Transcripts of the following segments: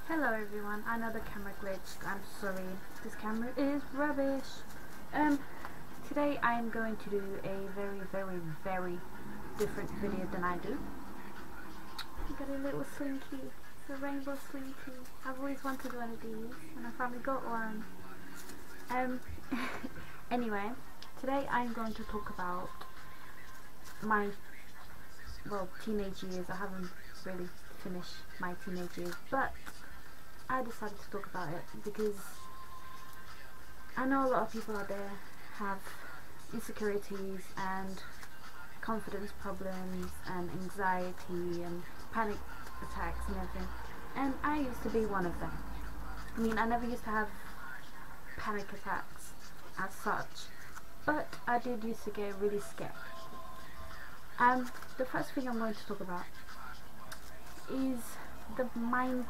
Hello everyone, I know the camera glitched, I'm sorry, this camera is rubbish. Today I am going to do a very different video than I do. I got a little slinky, it's a rainbow slinky. I've always wanted one of these and I finally got one. Anyway, today I'm going to talk about my, teenage years. I haven't really finished my teenage years, but I decided to talk about it because I know a lot of people out there have insecurities and confidence problems and anxiety and panic attacks and everything, and I used to be one of them. I mean, I never used to have panic attacks as such, but I did used to get really scared. The first thing I'm going to talk about is the mind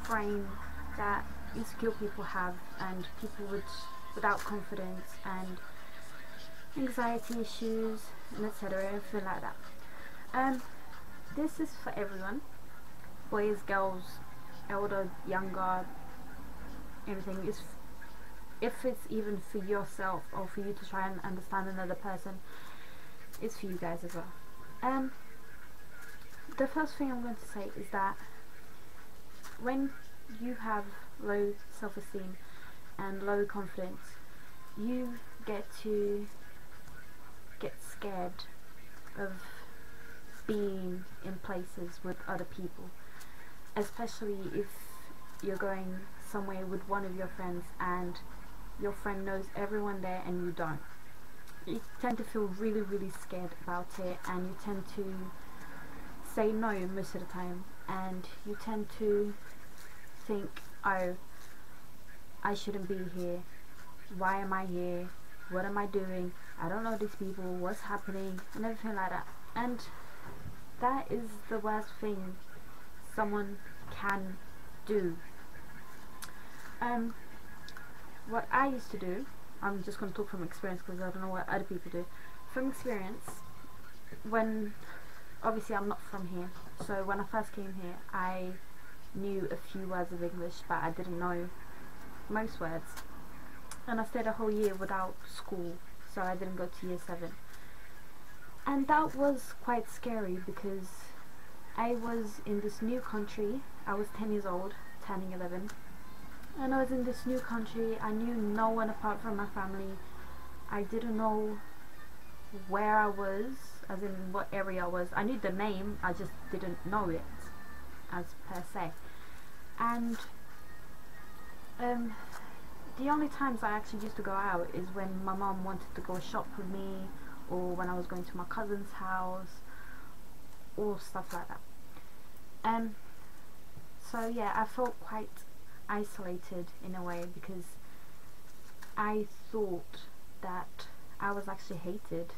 frame that insecure people have, and people without confidence and anxiety issues and etc. everything like that. This is for everyone, boys, girls, older, younger, everything. Is if it's even for yourself or for you to try and understand another person, it's for you guys as well. The first thing I'm going to say is that when you have low self-esteem and low confidence, you get scared of being in places with other people, especially if you're going somewhere with one of your friends and your friend knows everyone there and you don't. You tend to feel really scared about it, and you tend to say no most of the time, and you tend to think, oh, I shouldn't be here, why am I here, what am I doing, I don't know these people, what's happening, and everything like that. And that is the worst thing someone can do. What I used to do, I'm just going to talk from experience because I don't know what other people do. From experience, when obviously I'm not from here, so when I first came here I knew a few words of English, but I didn't know most words, and I stayed a whole year without school, so I didn't go to year 7, and that was quite scary because I was in this new country. I was 10 years old, turning 11, and I was in this new country. I knew no one apart from my family. I didn't know where I was, as in what area I was. I knew the name, I just didn't know it as per se. And the only times I actually used to go out is when my mom wanted to go shop with me, or when I was going to my cousin's house, or stuff like that. So yeah, I felt quite isolated in a way because I thought that I was actually hated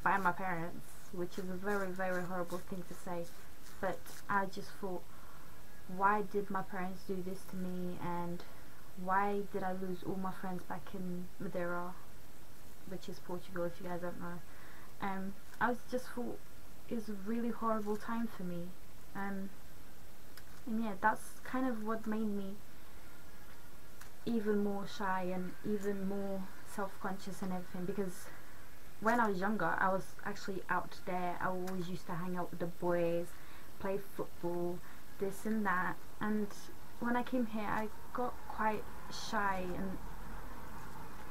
by my parents, which is a very horrible thing to say, but I just thought, why did my parents do this to me, and why did I lose all my friends back in Madeira, which is Portugal if you guys don't know. I was just thought it was a really horrible time for me, and yeah, that's kind of what made me even more shy and even more self-conscious and everything, because when I was younger I was actually out there. I always used to hang out with the boys, play football, this and that, and when I came here I got quite shy and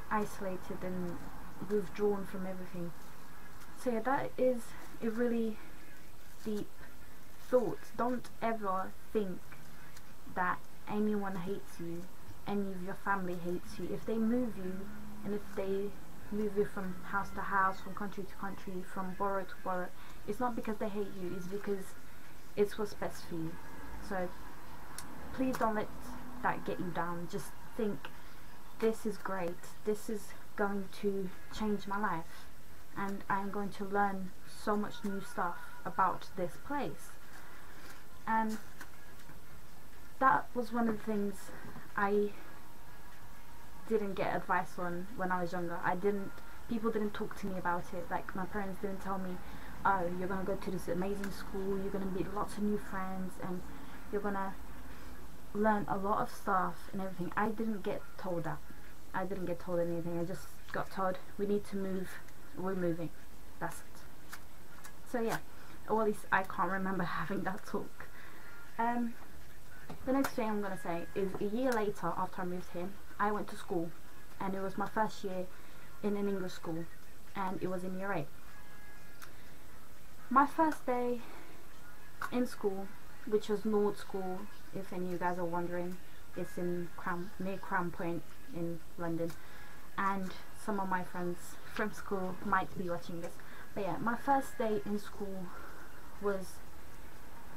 isolated and withdrawn from everything. So yeah, that is a really deep thought. Don't ever think that anyone hates you, any of your family hates you. If they move you, and if they move you from house to house, from country to country, from borough to borough, it's not because they hate you, it's because it's what's best for you. So please don't let that get you down. Just think, this is great, this is going to change my life, and I'm going to learn so much new stuff about this place. And that was one of the things I didn't get advice on when I was younger. People didn't talk to me about it. Like, my parents didn't tell me, oh, you're gonna go to this amazing school, you're gonna meet lots of new friends, and you're gonna learn a lot of stuff and everything. I didn't get told that. I didn't get told anything. I just got told we need to move. We're moving. That's it. So yeah, or at least I can't remember having that talk. The next thing I'm gonna say is a year later, after I moved here, I went to school, and it was my first year in an English school, and it was in year 8. My first day in school, which was Nord School, if any of you guys are wondering, it's in near Crown Point in London, and some of my friends from school might be watching this. But yeah, my first day in school was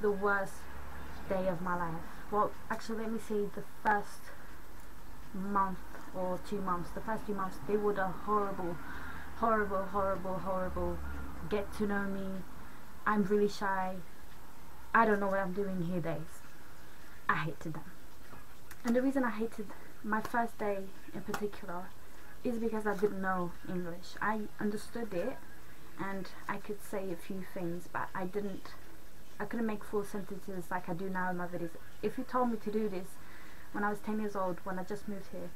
the worst day of my life. Well, actually, let me say the first month or 2 months. The first 2 months, they were the horrible get to know me, I'm really shy, I don't know what I'm doing here days. I hated them. And the reason I hated my first day in particular is because I didn't know English. I understood it and I could say a few things, but I couldn't make full sentences like I do now in my videos. If you told me to do this when I was 10 years old, when I just moved here,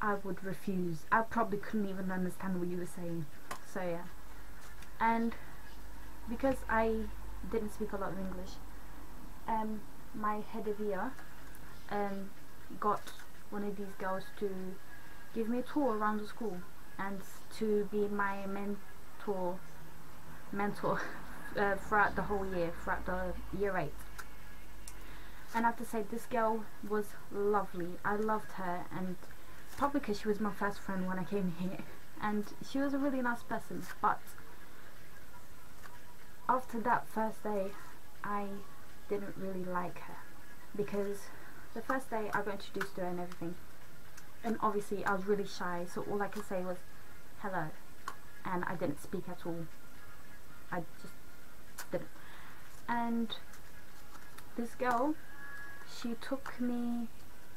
I would refuse. I probably couldn't even understand what you were saying. So yeah. And because I didn't speak a lot of English, my head of year got one of these girls to give me a tour around the school and to be my mentor throughout the whole year, throughout the year 8. And I have to say, this girl was lovely. I loved her, and probably because she was my first friend when I came here, and she was a really nice person. But after that first day, I didn't really like her, because the first day I got introduced to her and everything, and obviously I was really shy, so all I could say was hello, and I didn't speak at all. I just didn't. And this girl, she took me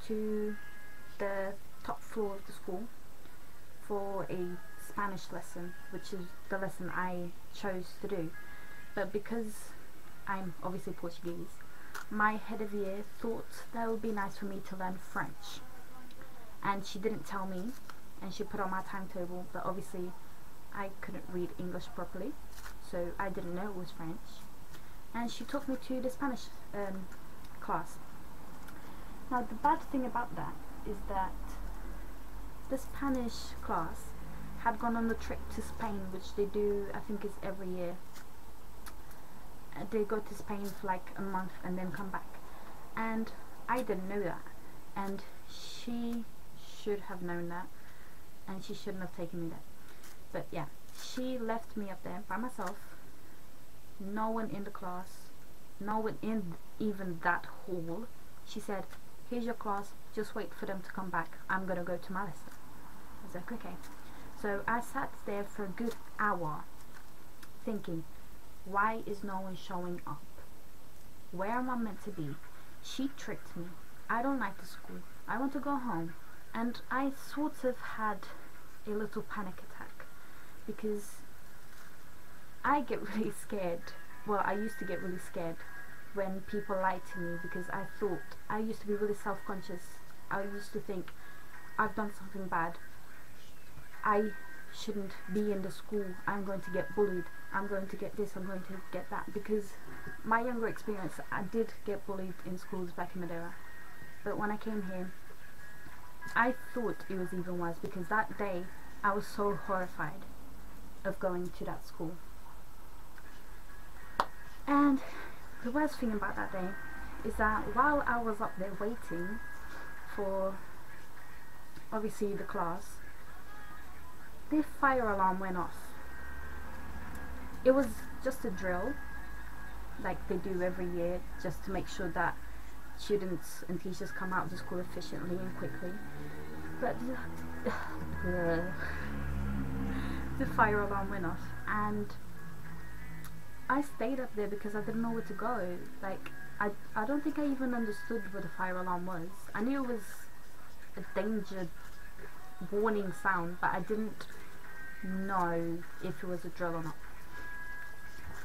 to the top floor of the school for a Spanish lesson, which is the lesson I chose to do. But because I'm obviously Portuguese, my head of year thought that it would be nice for me to learn French, and she didn't tell me, and she put on my timetable, but obviously I couldn't read English properly, so I didn't know it was French, and she took me to the Spanish class. Now the bad thing about that is that the Spanish class had gone on a trip to Spain, which they do, I think, is every year. They go to Spain for like a month and then come back, and I didn't know that, and she should have known that, and she shouldn't have taken me there. But yeah, she left me up there by myself, no one in the class, no one in even that hall. She said, here's your class, just wait for them to come back, I'm gonna go to my lesson. I was like, okay. So I sat there for a good hour thinking, why is no one showing up? Where am I meant to be? She tricked me. I don't like the school. I want to go home. And I sort of had a little panic attack, because I get really scared. Well, I used to get really scared when people lied to me, because I used to be really self-conscious. I used to think, I've done something bad, I shouldn't be in the school, I'm going to get bullied, I'm going to get this, I'm going to get that. Because my younger experience, I did get bullied in schools back in Madeira, but when I came here, I thought it was even worse, because that day I was so horrified of going to that school. And the worst thing about that day is that while I was up there waiting for obviously the class, the fire alarm went off. It was just a drill like they do every year, just to make sure that students and teachers come out of the school efficiently and quickly. But the fire alarm went off, and I stayed up there because I didn't know where to go. Like, I don't think I even understood what the fire alarm was. I knew it was a danger warning sound, but I didn't know if it was a drill or not.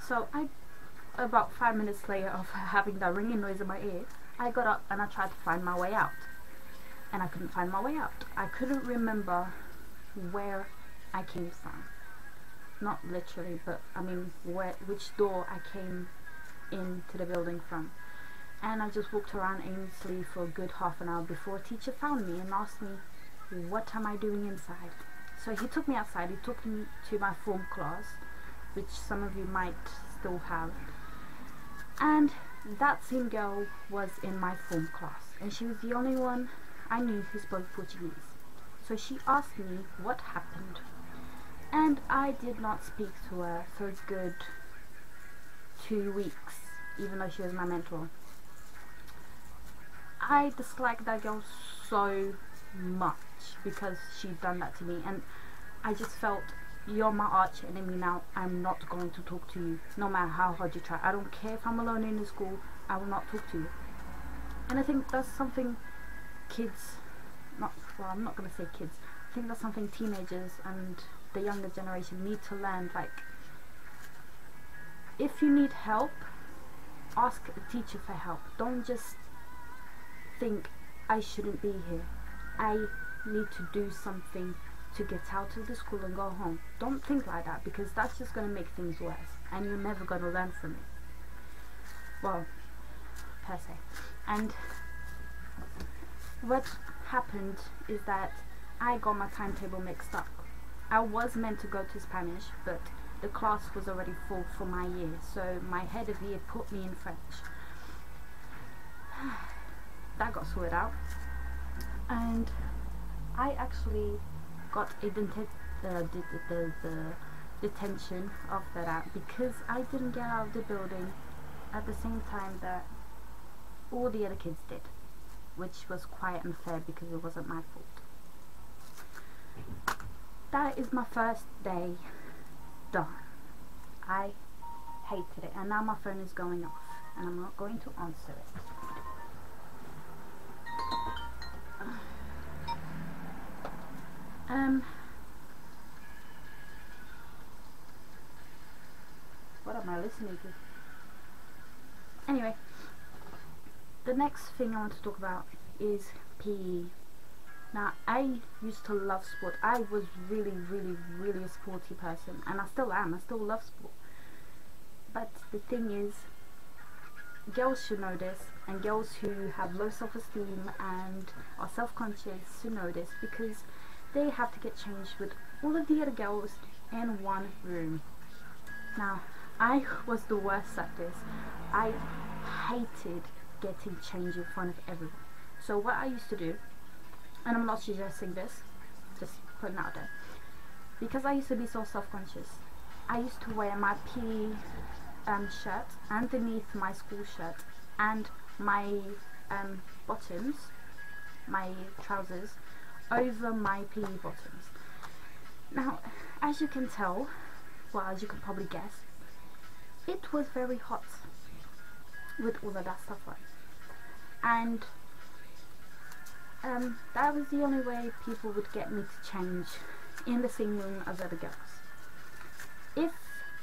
So about 5 minutes later of having that ringing noise in my ear, I got up and I tried to find my way out, and I couldn't find my way out. I couldn't remember where I came from, not literally, but I mean which door I came into the building from. And I just walked around aimlessly for a good half an hour before a teacher found me and asked me, what am I doing inside? So he took me outside. He took me to my form class, which some of you might still have, and that same girl was in my form class, and she was the only one I knew who spoke Portuguese. So she asked me what happened, and I did not speak to her for a good 2 weeks, even though she was my mentor. I disliked that girl so much because she'd done that to me, and I just felt, you're my arch enemy now. I'm not going to talk to you, no matter how hard you try. I don't care if I'm alone in the school, I will not talk to you. And I think that's something kids, I'm not going to say kids, I think that's something teenagers and the younger generation need to learn. Like, if you need help, ask a teacher for help. Don't just think, I shouldn't be here, I need to do something to get out of the school and go home. Don't think like that, because that's just going to make things worse and you're never going to learn from it. Well, per se. And what happened is that I got my timetable mixed up. I was meant to go to Spanish, but the class was already full for my year, so my head of year put me in French. That got sorted out, and I actually got a detention after that because I didn't get out of the building at the same time that all the other kids did, which was quite unfair because it wasn't my fault. That is my first day done. I hated it, and now my phone is going off and I'm not going to answer it. What am I listening to? Anyway, the next thing I want to talk about is PE. Now, I used to love sport. I was really a sporty person, and I still am. I still love sport. But the thing is, girls should know this, and girls who have low self-esteem and are self-conscious should know this, because they have to get changed with all of the other girls in one room. Now, I was the worst at this. I hated getting changed in front of everyone. So what I used to do, and I'm not suggesting this, just putting it out there, because I used to be so self-conscious, I used to wear my PE shirt underneath my school shirt and my bottoms, my trousers, over my PE bottoms. Now, as you can tell, well, as you can probably guess, it was very hot with all of that stuff on, and that was the only way people would get me to change in the same room as other girls. If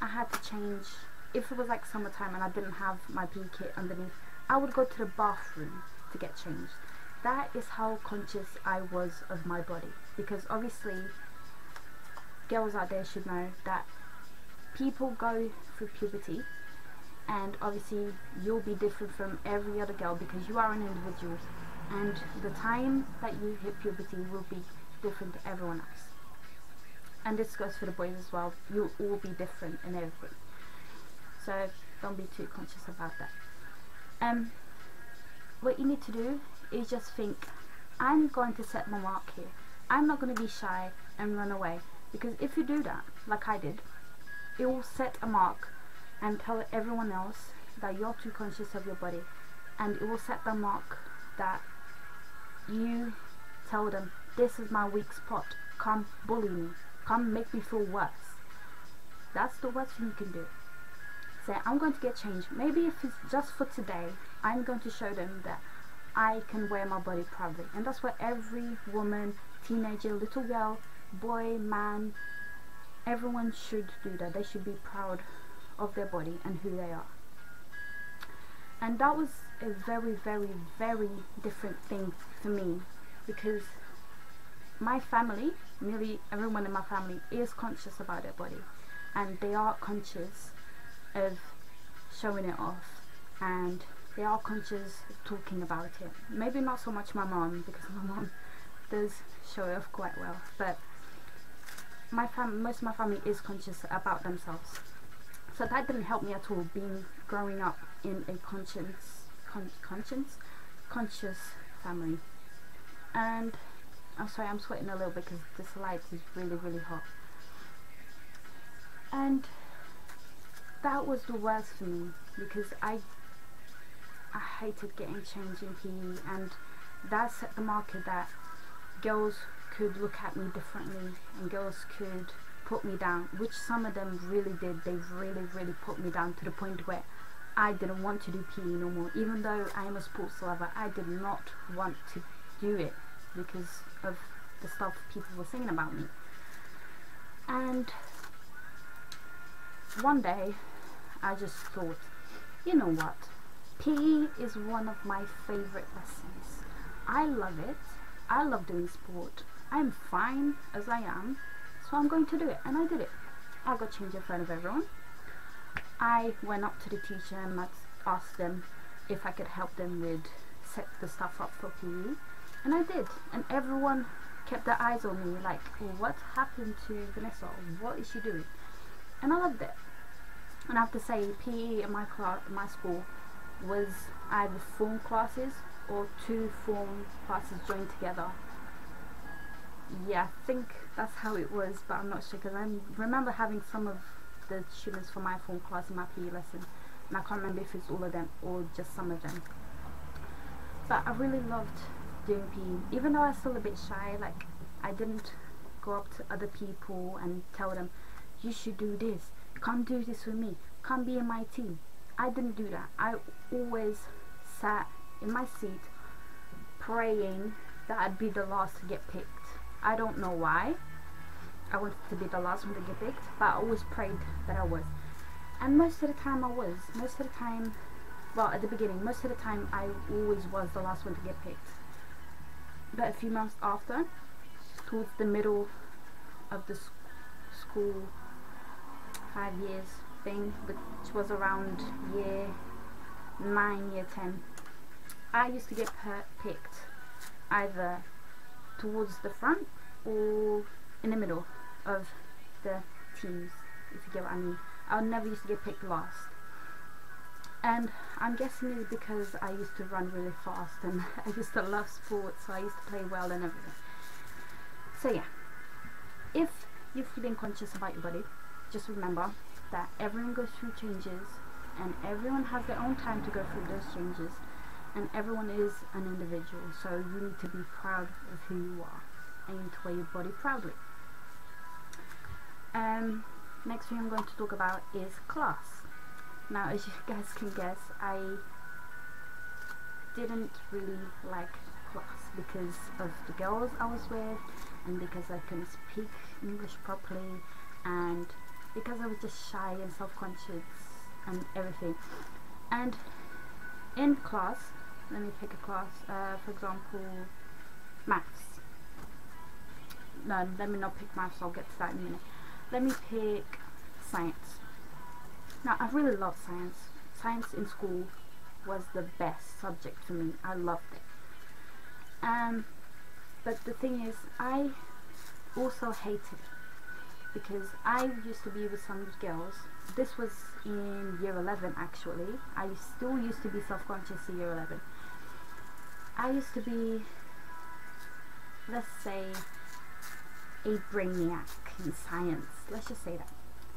I had to change, if it was like summertime and I didn't have my PE kit underneath, I would go to the bathroom to get changed. That is how conscious I was of my body, because obviously girls out there should know that people go through puberty, and obviously you'll be different from every other girl because you are an individual, and the time that you hit puberty will be different to everyone else. And this goes for the boys as well. You'll all be different in everything, so don't be too conscious about that. What you need to do is just think, I'm going to set my mark here. I'm not going to be shy and run away, because if you do that, like I did, it will set a mark and tell everyone else that you're too conscious of your body, and it will set the mark that you tell them, this is my weak spot, come bully me, come make me feel worse. That's the worst thing you can do. Say, I'm going to get changed. Maybe if it's just for today, I'm going to show them that I can wear my body proudly. And that's what every woman, teenager, little girl, boy, man, everyone should do that. They should be proud of their body and who they are. And that was a very, very, very different thing for me, because my family, nearly everyone in my family, is conscious about their body, and they are conscious of showing it off, and they are conscious of talking about it. Maybe not so much my mom, because my mom does show it off quite well, but most of my family is conscious about themselves. So that didn't help me at all, growing up in a conscious family. And I'm sorry, I'm sweating a little bit because this light is really, really hot. And that was the worst for me, because I hated getting changed in PE, and that set the marker that girls could look at me differently and girls could put me down, which some of them really did. They really, really put me down to the point where I didn't want to do PE no more. Even though I am a sports lover, I did not want to do it because of the stuff people were saying about me. And one day I just thought, you know what, PE is one of my favorite lessons. I love it. I love doing sport. I'm fine as I am, so I'm going to do it. And I did it. I got changed in front of everyone. I went up to the teacher and asked them if I could help them with set the stuff up for PE, and I did. And everyone kept their eyes on me like, well, what happened to Vanessa? What is she doing? And I loved it. And I have to say, PE in my school was either form classes or 2 form classes joined together. Yeah, I think that's how it was, but I'm not sure, because I remember having some of the students from my form class in my PE lesson, and I can't remember if it's all of them or just some of them. But I really loved doing PE, even though I was still a bit shy. Like, I didn't go up to other people and tell them, you should do this, come do this with me, come be in my team. I didn't do that. I always sat in my seat praying that I'd be the last to get picked. I don't know why I wanted to be the last one to get picked, but I always prayed that I was. And most of the time I was. Most of the time, well, at the beginning, most of the time I always was the last one to get picked. But a few months after, towards the middle of the school 5 years thing, which was around year 9, year 10, I used to get picked either towards the front or in the middle of the teams, if you get what I mean. I never used to get picked last, and I'm guessing it's because I used to run really fast and I used to love sports, so I used to play well and everything. So yeah, if you're feeling conscious about your body, just remember that everyone goes through changes, and everyone has their own time to go through those changes, and everyone is an individual, so you need to be proud of who you are and you need to wear your body proudly. Next thing I'm going to talk about is class. Now, as you guys can guess, I didn't really like class because of the girls I was with, and because I couldn't speak English properly, and because I was just shy and self-conscious and everything. And in class, let me pick a class, for example, maths. No, let me not pick maths, I'll get to that in a minute. Let me pick science. Now, I really love science. Science in school was the best subject for me. I loved it. But the thing is, I also hated it, because I used to be with some girls. This was in year 11 actually. I still used to be self-conscious in year 11. I used to be, let's say, a brainiac in science. Let's just say that.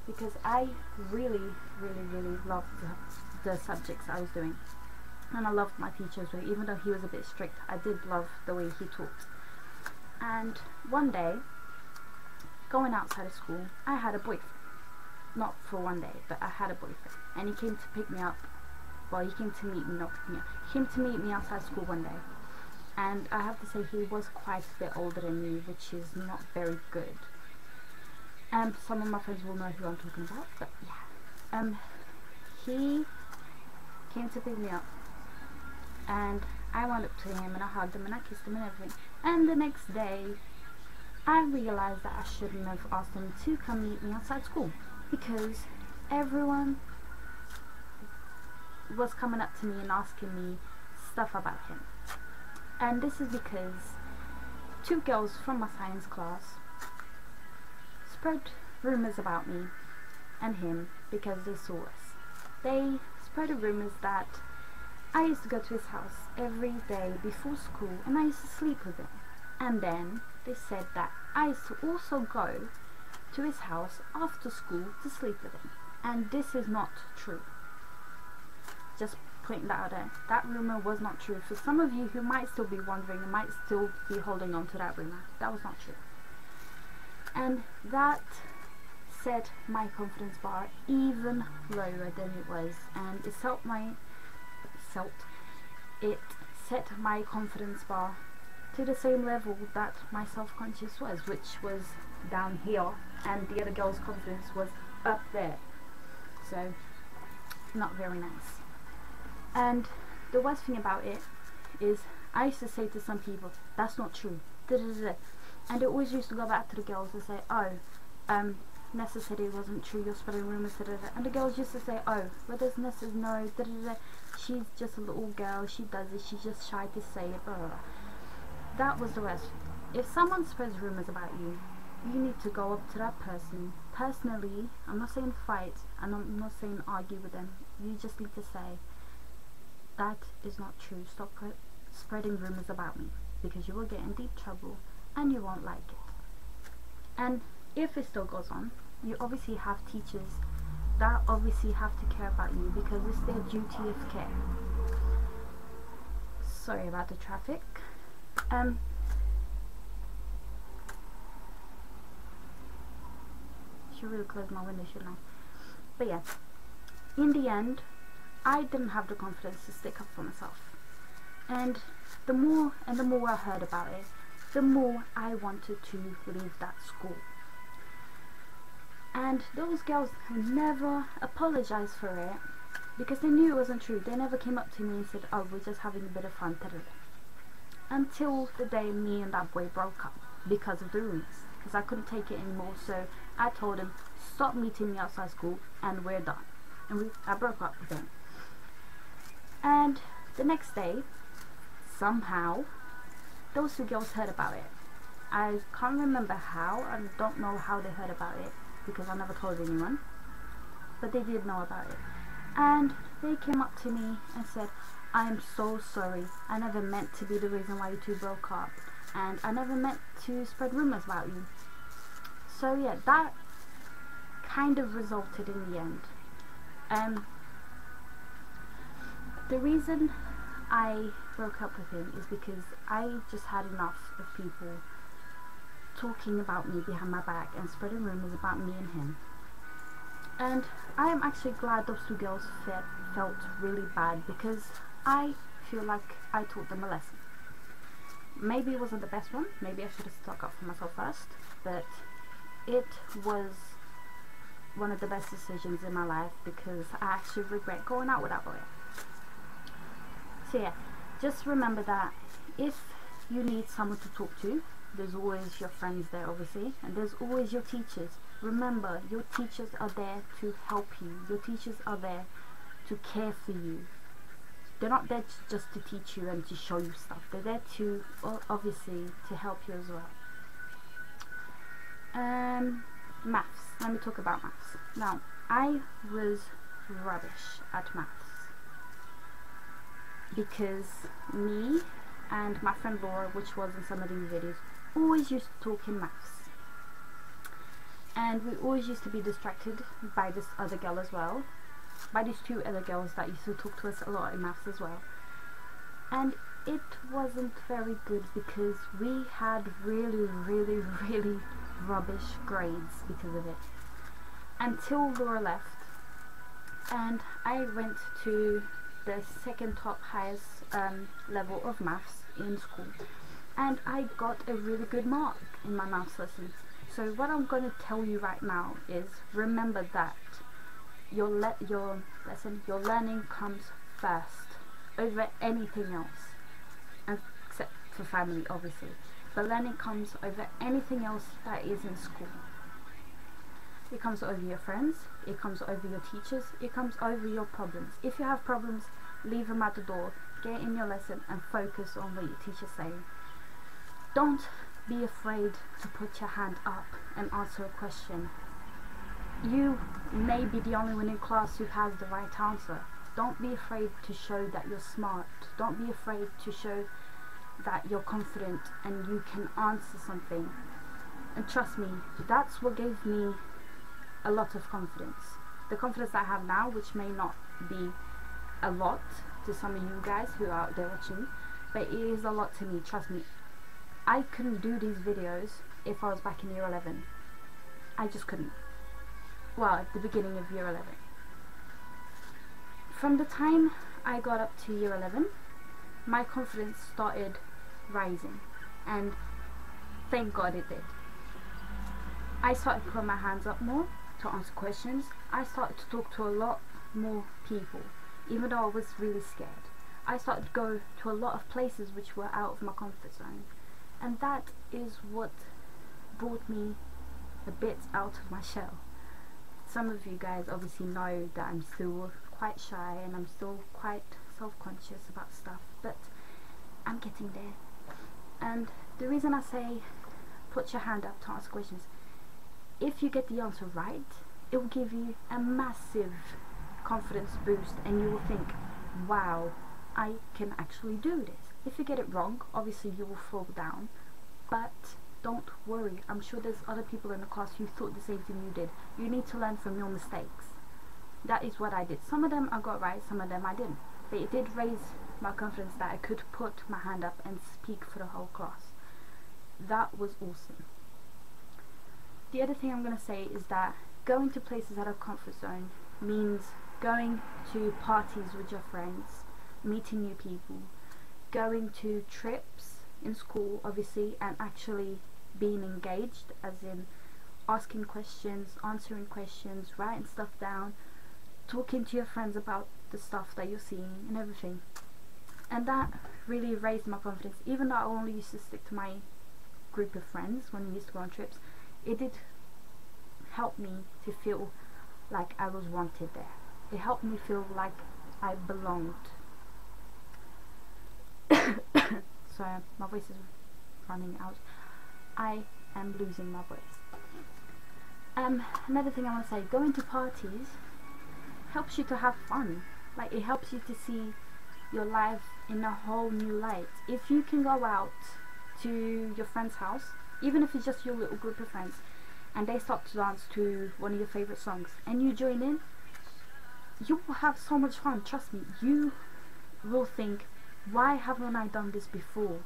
Because I really, really, really loved the subjects I was doing. And I loved my teacher as well. Even though he was a bit strict, I did love the way he taught. And one day, going outside of school, I had a boyfriend. Not for one day, but I had a boyfriend. And he came to pick me up. Well, he came to meet me, not pick me up. He came to meet me outside school one day. And I have to say, he was quite a bit older than me, which is not very good. And some of my friends will know who I'm talking about, but yeah. He came to pick me up, and I went up to him and I hugged him and I kissed him and everything. And the next day I realized that I shouldn't have asked him to come meet me outside school, because everyone was coming up to me and asking me stuff about him. And this is because two girls from my science class spread rumors about me and him because they saw us. They spread rumors that I used to go to his house every day before school and I used to sleep with him. And then they said that I used to also go to his house after school to sleep with him. And this is not true. Just putting that out there. That rumor was not true. For some of you who might still be wondering and might still be holding on to that rumor, that was not true. And that set my confidence bar even lower than it was, and it set my confidence bar to the same level that my self-conscious was, which was down here, and the other girl's confidence was up there. So not very nice. And the worst thing about it is I used to say to some people, that's not true, da, da, da. And they always used to go back to the girls and say, oh, Nessa said it wasn't true, you're spreading rumors, da, da, da. And the girls used to say, oh, well, does Nessa know, da, da, da. She's just a little girl, she does it, she's just shy to say it, blah, blah, blah. That was the worst. If someone spreads rumors about you, you need to go up to that person personally. I'm not saying fight, and I'm not saying argue with them. You just need to say, that is not true, stop spreading rumors about me, because you will get in deep trouble and you won't like it. And if it still goes on, you obviously have teachers that obviously have to care about you, because it's their duty of care. Sorry about the traffic. Should really close my window, shouldn't I? But yeah, in the end, I didn't have the confidence to stick up for myself. And the more I heard about it, the more I wanted to leave that school. And those girls never apologized for it, because they knew it wasn't true. They never came up to me and said, oh, we're just having a bit of fun, until the day me and that boy broke up because of the rumors, because I couldn't take it anymore. So I told him, stop meeting me outside school and we're done. And I broke up with him. And the next day, somehow, those two girls heard about it. I can't remember how, I don't know how they heard about it, because I never told anyone, but they did know about it. And they came up to me and said, I am so sorry, I never meant to be the reason why you two broke up, and I never meant to spread rumors about you. So yeah, that kind of resulted in the end. The reason I broke up with him is because I just had enough of people talking about me behind my back and spreading rumors about me and him. And I am actually glad those two girls felt really bad, because I feel like I taught them a lesson. Maybe it wasn't the best one, maybe I should have stuck up for myself first, but it was one of the best decisions in my life, because I actually regret going out with that boy. So yeah, just remember that if you need someone to talk to, there's always your friends there, obviously, and there's always your teachers. Remember, your teachers are there to help you. Your teachers are there to care for you. They're not there just to teach you and to show you stuff. They're there to, obviously, to help you as well. Maths. Let me talk about maths. Now, I was rubbish at maths, because me and my friend Laura, which was in some of these videos, always used to talk in maths, and we always used to be distracted by this other girl as well, by these two other girls that used to talk to us a lot in maths as well. And it wasn't very good, because we had really rubbish grades because of it, until Laura left and I went to the second top highest level of maths in school, and I got a really good mark in my maths lesson. So what I'm going to tell you right now is, remember that your learning comes first. over anything else, except for family obviously, but learning comes over anything else that is in school. It comes over your friends, it comes over your teachers, it comes over your problems. If you have problems, leave them at the door, get in your lesson and focus on what your teacher's saying. Don't be afraid to put your hand up and answer a question. You may be the only one in class who has the right answer. Don't be afraid to show that you're smart. Don't be afraid to show that you're confident and you can answer something. And trust me, that's what gave me a lot of confidence. The confidence I have now, which may not be a lot to some of you guys who are out there watching, but it is a lot to me, trust me. I couldn't do these videos if I was back in year 11. I just couldn't. Well, at the beginning of year 11. From the time I got up to year 11, my confidence started rising, and thank God it did. I started putting my hands up more to answer questions. I started to talk to a lot more people, even though I was really scared. I started to go to a lot of places which were out of my comfort zone, and that is what brought me a bit out of my shell. Some of you guys obviously know that I'm still quite shy and I'm still quite self-conscious about stuff, but I'm getting there. And the reason I say put your hand up to ask questions, if you get the answer right, it will give you a massive confidence boost and you will think, wow, I can actually do this. If you get it wrong, obviously you will fall down, but don't worry. I'm sure there's other people in the class who thought the same thing you did. You need to learn from your mistakes. That is what I did. Some of them I got right, some of them I didn't. But it did raise my confidence that I could put my hand up and speak for the whole class. That was awesome. The other thing I'm going to say is that going to places out of comfort zone means going to parties with your friends, meeting new people, going to trips in school obviously, and actually being engaged, as in asking questions, answering questions, writing stuff down, talking to your friends about the stuff that you're seeing and everything. And that really raised my confidence. Even though I only used to stick to my group of friends when we used to go on trips, it did help me to feel like I was wanted there. It helped me feel like I belonged. Sorry, my voice is running out. I am losing my voice. Another thing I want to say, going to parties helps you to have fun. Like, it helps you to see your life in a whole new light. If you can go out to your friend's house, even if it's just your little group of friends, and they start to dance to one of your favorite songs and you join in, you will have so much fun. Trust me, you will think, why haven't I done this before?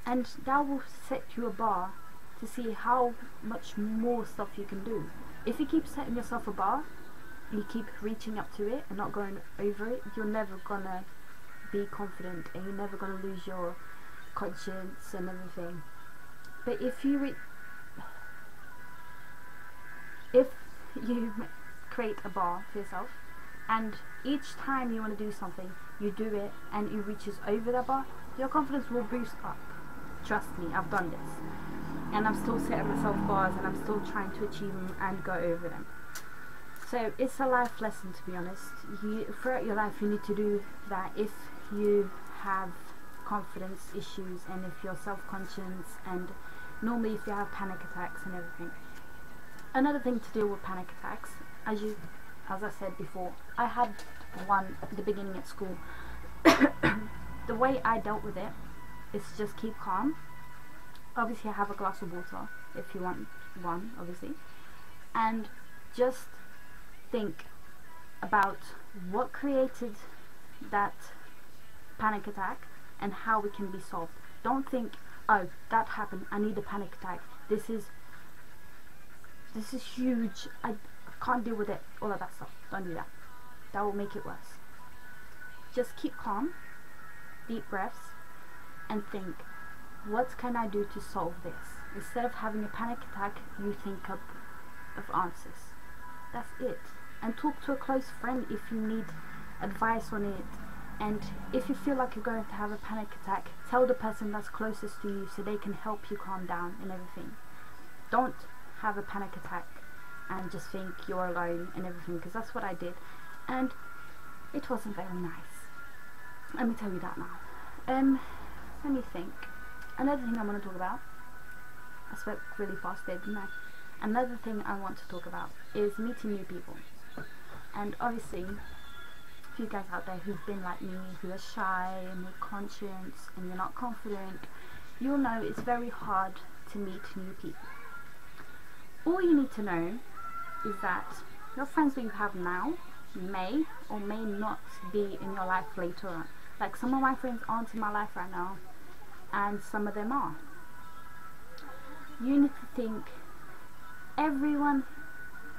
And that will set you a bar to see how much more stuff you can do. If you keep setting yourself a bar, you keep reaching up to it and not going over it, you're never gonna be confident and you're never gonna lose your conscience and everything. But if you create a bar for yourself, and each time you want to do something, you do it and it reaches over that bar, your confidence will boost up. Trust me, I've done this. And I'm still setting myself bars and I'm still trying to achieve them and go over them. So it's a life lesson, to be honest. Throughout your life you need to do that if you have confidence issues and if you're self-conscious, and normally if you have panic attacks and everything. Another thing to deal with panic attacks, as I said before, I had one at the beginning at school. The way I dealt with it is just keep calm. Obviously I have a glass of water if you want one, obviously, and just think about what created that panic attack and how it can be solved. Don't think, oh, that happened, I need a panic attack, this is huge, I can't deal with it, all of that stuff. Don't do that. That will make it worse. Just keep calm, deep breaths, and think, what can I do to solve this? Instead of having a panic attack, you think of answers. That's it. And talk to a close friend if you need advice on it. And if you feel like you're going to have a panic attack, tell the person that's closest to you so they can help you calm down and everything. Don't have a panic attack and just think you're alone and everything, because that's what I did, and it wasn't very nice. Let me tell you that now. Let me think. Another thing I want to talk about, I spoke really fast there, didn't I? Another thing I want to talk about is meeting new people. And obviously, if you guys out there who've been like me, who are shy and you're conscious and you're not confident, you'll know it's very hard to meet new people. All you need to know is that your friends that you have now may or may not be in your life later on. Like, some of my friends aren't in my life right now, and some of them are. You need to think everyone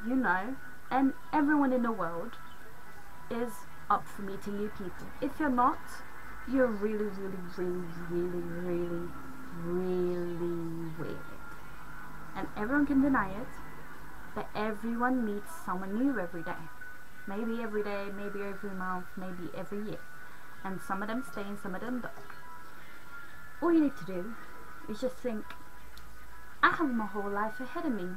you know and everyone in the world is up for meeting new people. If you're not, you're really, really, really, really, really, really weird. And everyone can deny it, but everyone meets someone new every day. Maybe every day, maybe every month, maybe every year. And some of them stay and some of them don't. All you need to do is just think, I have my whole life ahead of me,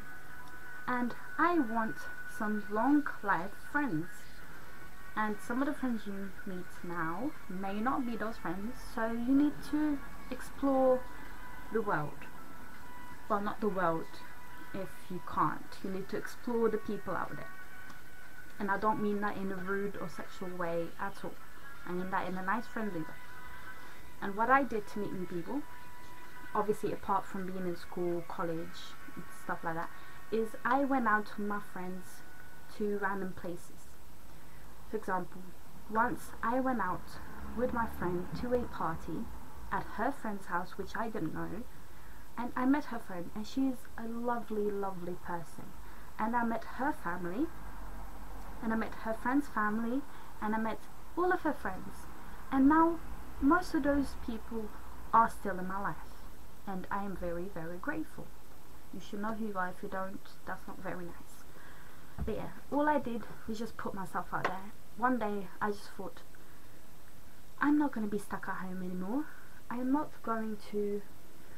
and I want some long life friends. And some of the friends you meet now may not be those friends, so you need to explore the world. Well, not the world if you can't. You need to explore the people out there. And I don't mean that in a rude or sexual way at all. I mean that in a nice, friendly way. And what I did to meet new people, obviously apart from being in school, college, and stuff like that, is I went out with my friends to random places. For example, once I went out with my friend to a party at her friend's house, which I didn't know, and I met her friend, and she's a lovely, lovely person. And I met her family, and I met her friend's family, and I met all of her friends. And now most of those people are still in my life, and I am very, very grateful. You should know who you are. If you don't, that's not very nice. But yeah, all I did was just put myself out there. One day I just thought, I'm not going to be stuck at home anymore. I am not going to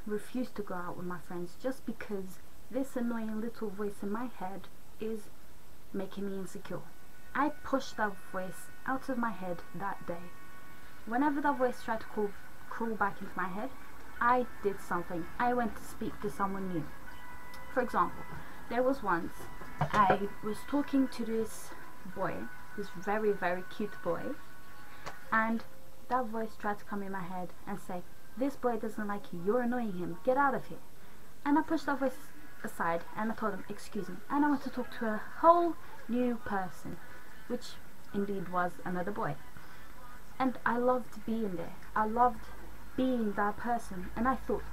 refuse to go out with my friends just because this annoying little voice in my head is making me insecure. I pushed that voice out of my head that day. Whenever that voice tried to crawl back into my head, I did something. I went to speak to someone new. For example, there was once I was talking to this boy, this very, very cute boy, and that voice tried to come in my head and say, this boy doesn't like you, you're annoying him, get out of here. And I pushed that voice aside and I told him, excuse me, and I went to talk to a whole new person, which indeed was another boy. And I loved being there. I loved being that person, and I thought,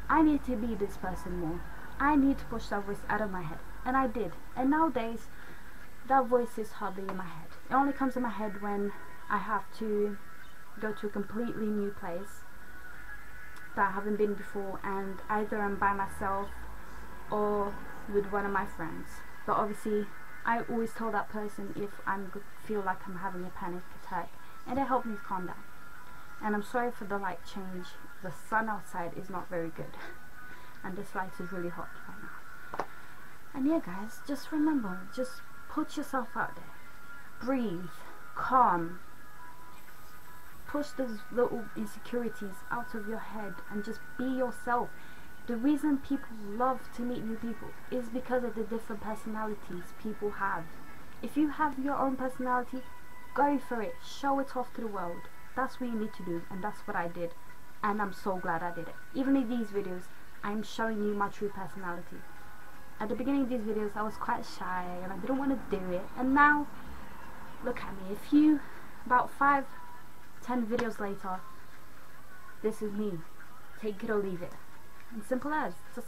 I need to be this person more. I need to push that voice out of my head, and I did. And nowadays that voice is hardly in my head. It only comes in my head when I have to go to a completely new place that I haven't been before, and either I'm by myself or with one of my friends. But obviously I always tell that person if I feel like I'm having a panic attack, and it helped me calm down. And I'm sorry for the light change. The sun outside is not very good and this light is really hot right now. And yeah guys, just remember, just put yourself out there, breathe, calm, push those little insecurities out of your head and just be yourself. The reason people love to meet new people is because of the different personalities people have. If you have your own personality, go for it, show it off to the world. That's what you need to do, and that's what I did, and I'm so glad I did it. Even in these videos, I'm showing you my true personality. At the beginning of these videos, I was quite shy and I didn't want to do it, and now look at me. About 5-10 videos later, this is me. Take it or leave it. And simple as, just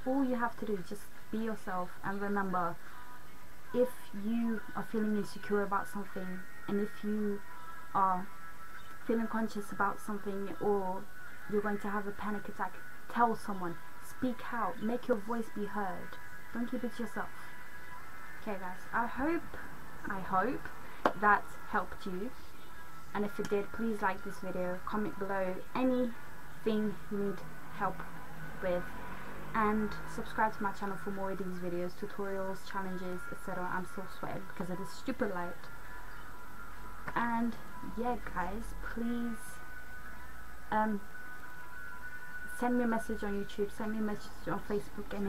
all you have to do is just be yourself. And remember, if you are feeling insecure about something, and if you are feeling conscious about something, or you're going to have a panic attack, tell someone, speak out, make your voice be heard. Don't keep it to yourself. Okay guys, I hope that helped you. and if it did, please like this video, comment below anything you need help with, and subscribe to my channel for more of these videos, tutorials, challenges, etc. I'm still sweating because of this stupid light. And yeah guys, please send me a message on YouTube, send me a message on Facebook, and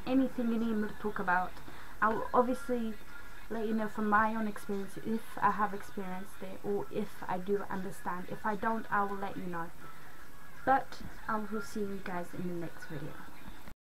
anything you need me to talk about. I will obviously let you know from my own experience if I have experienced it, or if I do understand. If I don't, I will let you know. But I will see you guys in the next video.